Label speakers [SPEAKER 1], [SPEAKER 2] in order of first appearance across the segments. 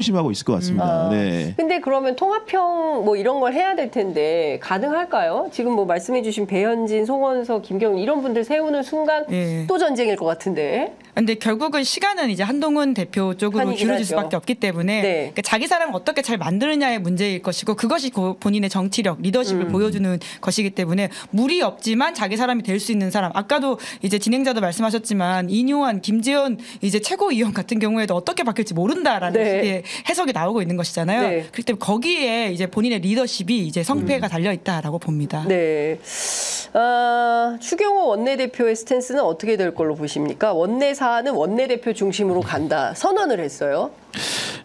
[SPEAKER 1] 명심하고 있을 것 같습니다. 네.
[SPEAKER 2] 근데 그러면 통합형 뭐 이런 걸 해야 될 텐데 가능할까요? 지금 뭐 말씀해주신 배현진, 송원석, 김경일 이런 분들 세우는 순간 또 전쟁일 것 같은데.
[SPEAKER 3] 근데 결국은 시간은 이제 한동훈 대표 쪽으로 기울어질 수밖에 없기 때문에 그러니까 자기 사람을 어떻게 잘 만드느냐의 문제일 것이고 그것이 본인의 정치력, 리더십을 보여주는 것이기 때문에 무리 없지만 자기 사람이 될 수 있는 사람. 아까도 이제 진행자도 말씀하셨지만 이뇨한, 김재현 이제 최고위원 같은 경우에도 어떻게 바뀔지 모른다라는 식의 해석이 나오고 있는 것이잖아요. 그렇기 때문에 거기에 이제 본인의 리더십이 이제 성패가 달려 있다라고 봅니다.
[SPEAKER 2] 네. 추경호 원내대표의 스탠스는 어떻게 될 걸로 보십니까? 원내 사안은 원내대표 중심으로 간다 선언을 했어요.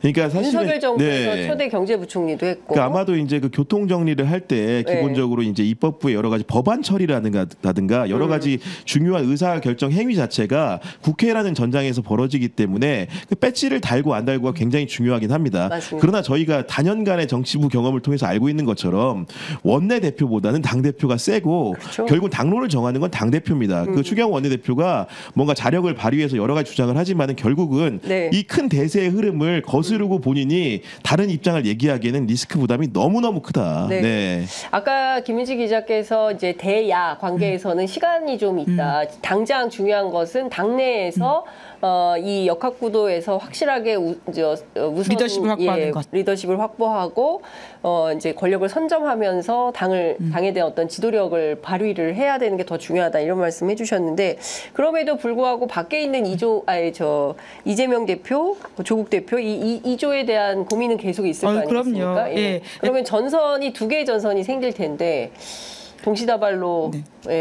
[SPEAKER 1] 그러니까 사실은
[SPEAKER 2] 윤석열 정부에서 초대 경제부총리도 했고
[SPEAKER 1] 그러니까 아마도 이제 그 교통 정리를 할 때 기본적으로 이제 입법부의 여러 가지 법안 처리라든가 여러 가지 중요한 의사 결정 행위 자체가 국회라는 전장에서 벌어지기 때문에 그 배지를 달고 안 달고가 굉장히 중요하긴 합니다.
[SPEAKER 2] 맞습니다.
[SPEAKER 1] 그러나 저희가 단연간의 정치부 경험을 통해서 알고 있는 것처럼 원내 대표보다는 당 대표가 세고 결국 당론을 정하는 건 당 대표입니다. 그 추경호 원내 대표가 뭔가 자력을 발휘해서 여러 가지 주장을 하지만은 결국은 이 큰 대세의 흐름을 거스르고 본인이 다른 입장을 얘기하기에는 리스크 부담이 너무너무 크다. 네.
[SPEAKER 2] 아까 김민지 기자께서 이제 대야 관계에서는 시간이 좀 있다. 당장 중요한 것은 당내에서 이 역학구도에서 확실하게 우선
[SPEAKER 3] 리더십을 확보하는 것.
[SPEAKER 2] 리더십을 확보하고 이제 권력을 선점하면서 당에 대한 어떤 지도력을 발휘를 해야 되는 게 더 중요하다 이런 말씀해 주셨는데 그럼에도 불구하고 밖에 있는 이재명 대표, 조국 대표 이조에 대한 고민은 계속 있을 거 아니겠습니까? 그러면 전선이 두 개의 전선이 생길 텐데 동시다발로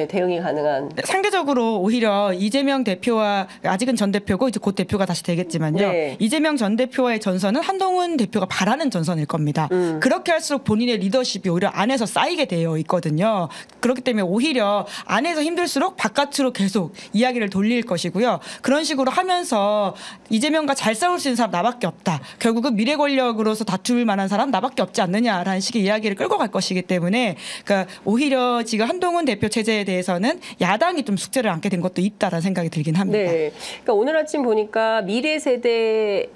[SPEAKER 2] 대응이 가능한.
[SPEAKER 3] 상대적으로 오히려 이재명 대표와 아직은 전 대표고 이제 곧 대표가 다시 되겠지만요. 이재명 전 대표와의 전선은 한동훈 대표가 바라는 전선일 겁니다. 그렇게 할수록 본인의 리더십이 오히려 안에서 쌓이게 되어 있거든요. 그렇기 때문에 오히려 안에서 힘들수록 바깥으로 계속 이야기를 돌릴 것이고요. 그런 식으로 하면서 이재명과 잘 싸울 수 있는 사람 나밖에 없다. 결국은 미래 권력으로서 다툴 만한 사람 나밖에 없지 않느냐라는 식의 이야기를 끌고 갈 것이기 때문에 그러니까 오히려 지금 한동훈 대표 체제에 대해서는 야당이 좀 숙제를 안게 된 것도 있다라는 생각이 들긴 합니다.
[SPEAKER 2] 네, 그러니까 오늘 아침 보니까 미래 세대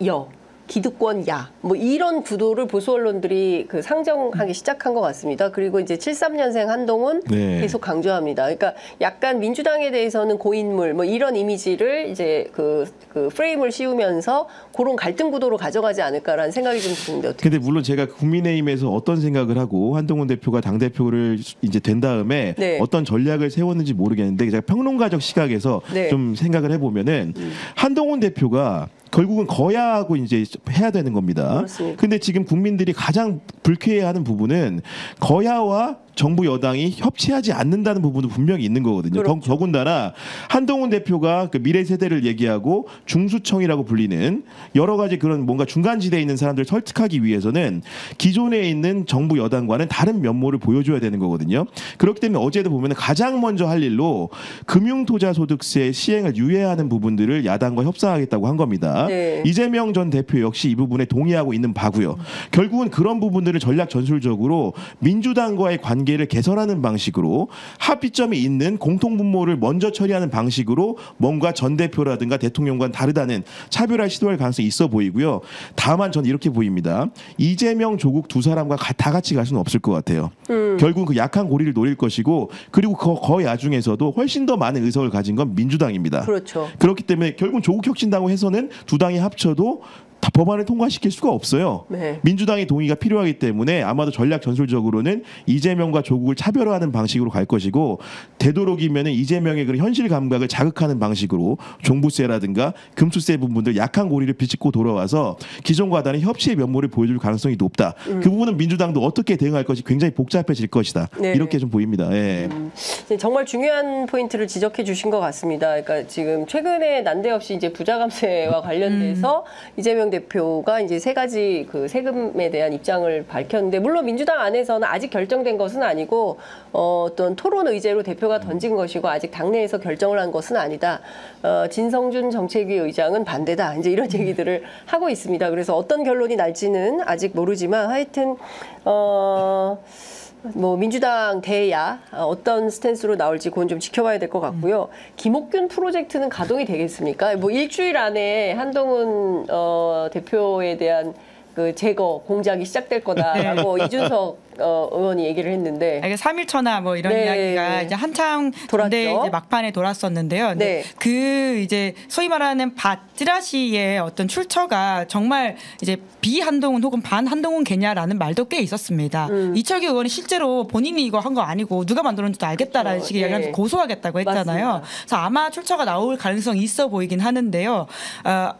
[SPEAKER 2] 기득권 뭐 이런 구도를 보수 언론들이 상정하기 시작한 것 같습니다. 그리고 이제 73년생 한동훈 계속 강조합니다. 그러니까 약간 민주당에 대해서는 고인물 뭐 이런 이미지를 이제 그 프레임을 씌우면서 그런 갈등 구도로 가져가지 않을까라는 생각이 좀 드는데 어떻게?
[SPEAKER 1] 근데 물론 제가 국민의힘에서 어떤 생각을 하고 한동훈 대표가 당 대표를 이제 된 다음에 어떤 전략을 세웠는지 모르겠는데 제가 평론가적 시각에서 좀 생각을 해보면은 한동훈 대표가 결국은 거야하고 이제 해야 되는 겁니다. 근데 지금 국민들이 가장 불쾌해하는 부분은 거야와 정부 여당이 협치하지 않는다는 부분도 분명히 있는 거거든요. 더군다나 한동훈 대표가 그 미래 세대를 얘기하고 중수청이라고 불리는 여러 가지 그런 뭔가 중간지대에 있는 사람들을 설득하기 위해서는 기존에 있는 정부 여당과는 다른 면모를 보여줘야 되는 거거든요. 그렇기 때문에 어제도 보면 가장 먼저 할 일로 금융투자소득세 시행을 유예하는 부분들을 야당과 협상하겠다고 한 겁니다. 이재명 전 대표 역시 이 부분에 동의하고 있는 바고요. 결국은 그런 부분들을 전략 전술적으로 민주당과의 관계를 개선하는 방식으로 합의점이 있는 공통분모를 먼저 처리하는 방식으로 뭔가 전 대표라든가 대통령과는 다르다는 차별화 시도할 가능성이 있어 보이고요. 다만 저는 이렇게 보입니다. 이재명, 조국 두 사람과 다 같이 갈 수는 없을 것 같아요. 결국은 그 약한 고리를 노릴 것이고 그리고 그 야중에서도 훨씬 더 많은 의석을 가진 건 민주당입니다. 그렇기 때문에 결국 조국 혁신당으로 해서는 두 당이 합쳐도 다 법안을 통과시킬 수가 없어요. 민주당의 동의가 필요하기 때문에 아마도 전략 전술적으로는 이재명과 조국을 차별화하는 방식으로 갈 것이고 되도록이면 이재명의 그런 현실 감각을 자극하는 방식으로 종부세라든가 금수세 부분들 약한 고리를 비집고 돌아와서 기존과 다른 협치의 면모를 보여줄 가능성이 높다. 그 부분은 민주당도 어떻게 대응할 것이 굉장히 복잡해질 것이다. 이렇게 좀 보입니다.
[SPEAKER 2] 정말 중요한 포인트를 지적해 주신 것 같습니다. 그러니까 지금 최근에 난데없이 이제 부자 감세와 관련돼서 이재명 대표가 이제 세 가지 그 세금에 대한 입장을 밝혔는데 물론 민주당 안에서는 아직 결정된 것은 아니고 어떤 토론 의제로 대표가 던진 것이고 아직 당내에서 결정을 한 것은 아니다. 진성준 정책위 의장은 반대다. 이제 이런 얘기들을 하고 있습니다. 그래서 어떤 결론이 날지는 아직 모르지만 하여튼 뭐 민주당 대야 어떤 스탠스로 나올지 그건 좀 지켜봐야 될 것 같고요. 김옥균 프로젝트는 가동이 되겠습니까? 뭐 일주일 안에 한동훈 대표에 대한 그 제거 공작이 시작될 거다라고 이준석 의원이 얘기를 했는데
[SPEAKER 3] 이게 3.1초나 뭐 이런 이야기가 이제 한창 군대 이제 막판에 돌았었는데요. 그 이제 소위 말하는 찌라시의 어떤 출처가 정말 이제 비한동훈 혹은 반한동훈계냐라는 말도 꽤 있었습니다. 이철규 의원이 실제로 본인이 이거 한 거 아니고 누가 만들었는지도 알겠다라는 식의 이야기를 고소하겠다고 했잖아요. 맞습니다. 그래서 아마 출처가 나올 가능성이 있어 보이긴 하는데요.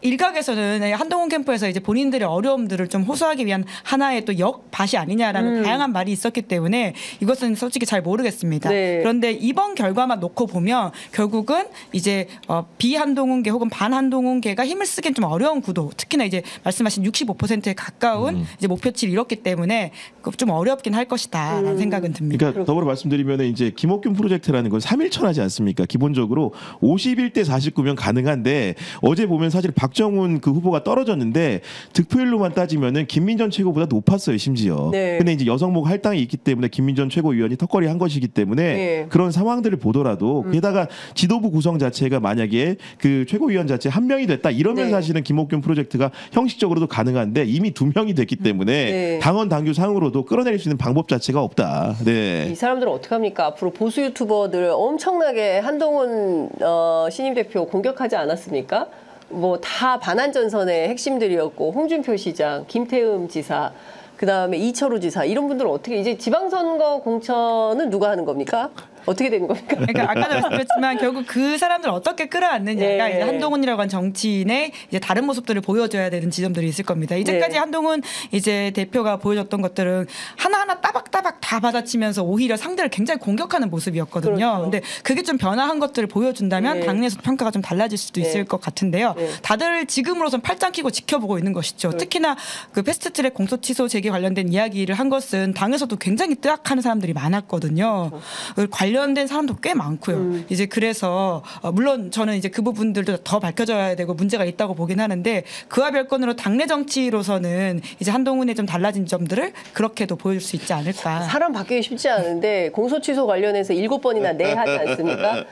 [SPEAKER 3] 일각에서는 한동훈 캠프에서 이제 본인들의 어려움들을 좀 호소하기 위한 하나의 또 역밭이 아니냐라는 다양한 말이 있었기 때문에 이것은 솔직히 잘 모르겠습니다. 그런데 이번 결과만 놓고 보면 결국은 이제 비한동훈계 혹은 반한동훈계가 힘을 쓰기엔 좀 어려운 구도, 특히나 이제 말씀하신 65%에 가까운 이제 목표치를 이뤘기 때문에 좀 어렵긴 할 것이다라는 생각은 듭니다.
[SPEAKER 1] 그러니까 더불어 말씀드리면 이제 김옥균 프로젝트라는 건 3.1초라지 않습니까? 기본적으로 51대 49면 가능한데 어제 보면 사실 박정훈 그 후보가 떨어졌는데 득표율로만 따지면은 김민전 최고보다 높았어요, 심지어. 근데 이제 여성목 할당이 있기 때문에 김민전 최고위원이 턱걸이 한 것이기 때문에 그런 상황들을 보더라도 게다가 지도부 구성 자체가 만약에 그 최고위원 자체 한 명이 됐다 이러면 사실은 김옥균 프로젝트가 형식적으로도 가능한데 이미 2명이 됐기 때문에 당원 당규 상으로도 끌어내릴 수 있는 방법 자체가 없다.
[SPEAKER 2] 이 사람들은 어떻게 합니까? 앞으로 보수 유튜버들 엄청나게 한동훈 신임 대표 공격하지 않았습니까? 뭐 다 반환전선의 핵심들이었고 홍준표 시장, 김태흠 지사, 그다음에 이철우 지사 이런 분들은 어떻게 이제 지방선거 공천은 누가 하는 겁니까? 어떻게 된 겁니까?
[SPEAKER 3] 그러니까 아까도 말씀드렸지만 결국 그 사람들을 어떻게 끌어안느냐가 이제 한동훈이라고 한 정치인의 이제 다른 모습들을 보여줘야 되는 지점들이 있을 겁니다. 이제까지 한동훈 이제 대표가 보여줬던 것들은 하나하나 따박따박 다 받아치면서 오히려 상대를 굉장히 공격하는 모습이었거든요. 근데 그게 좀 변화한 것들을 보여준다면 당내에서 평가가 좀 달라질 수도 있을 것 같은데요. 다들 지금으로선 팔짱 끼고 지켜보고 있는 것이죠. 특히나 그 패스트트랙 공소 취소 제기 관련된 이야기를 한 것은 당에서도 굉장히 뜨악하는 사람들이 많았거든요. 관련된 사람도 꽤 많고요. 이제 그래서 물론 저는 이제 그 부분들도 더 밝혀져야 되고 문제가 있다고 보긴 하는데 그와 별건으로 당내 정치로서는 이제 한동훈의 좀 달라진 점들을 그렇게도 보여줄 수 있지 않을까.
[SPEAKER 2] 사람 바뀌기 쉽지 않은데 공소 취소 관련해서 7번이나 네 하지 않습니까?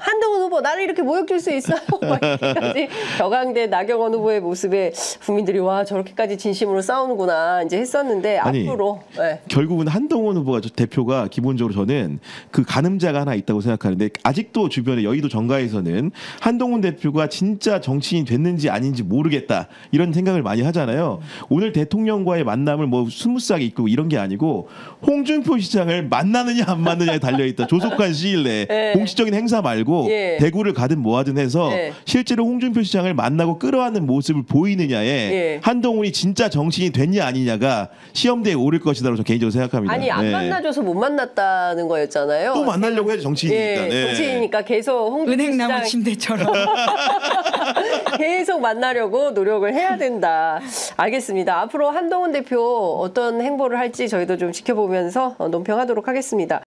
[SPEAKER 2] 한동훈 후보 나를 이렇게 모욕줄 수 있어요. 이렇게까지 격앙된 나경원 후보의 모습에 국민들이 와 저렇게까지 진심으로 싸우는구나 이제 했었는데 앞으로
[SPEAKER 1] 결국은 한동훈 후보가 대표가 기본적으로 저는 그 가늠자가 하나 있다고 생각하는데 아직도 주변에 여의도 정가에서는 한동훈 대표가 진짜 정치인이 됐는지 아닌지 모르겠다 이런 생각을 많이 하잖아요. 오늘 대통령과의 만남을 뭐 스무스하게 이끌고 이런 게 아니고 홍준표 시장을 만나느냐 안 만나느냐에 달려있다. 조속한 시일 내에 공식적인 행사 말고 대구를 가든 뭐하든 해서 실제로 홍준표 시장을 만나고 끌어안는 모습을 보이느냐에 한동훈이 진짜 정치인이 됐냐 아니냐가 시험대에 오를 것이다라고 저는 개인적으로 생각합니다.
[SPEAKER 2] 아니 안 만나줘서 못 만났다는 거였잖아요.
[SPEAKER 1] 또 만나려고 해야지 정치인이니까.
[SPEAKER 2] 정치인이니까 계속 홍준표
[SPEAKER 3] 은행나무 침대처럼
[SPEAKER 2] 계속 만나려고 노력을 해야 된다. 알겠습니다. 앞으로 한동훈 대표 어떤 행보를 할지 저희도 좀 지켜보면서 논평하도록 하겠습니다.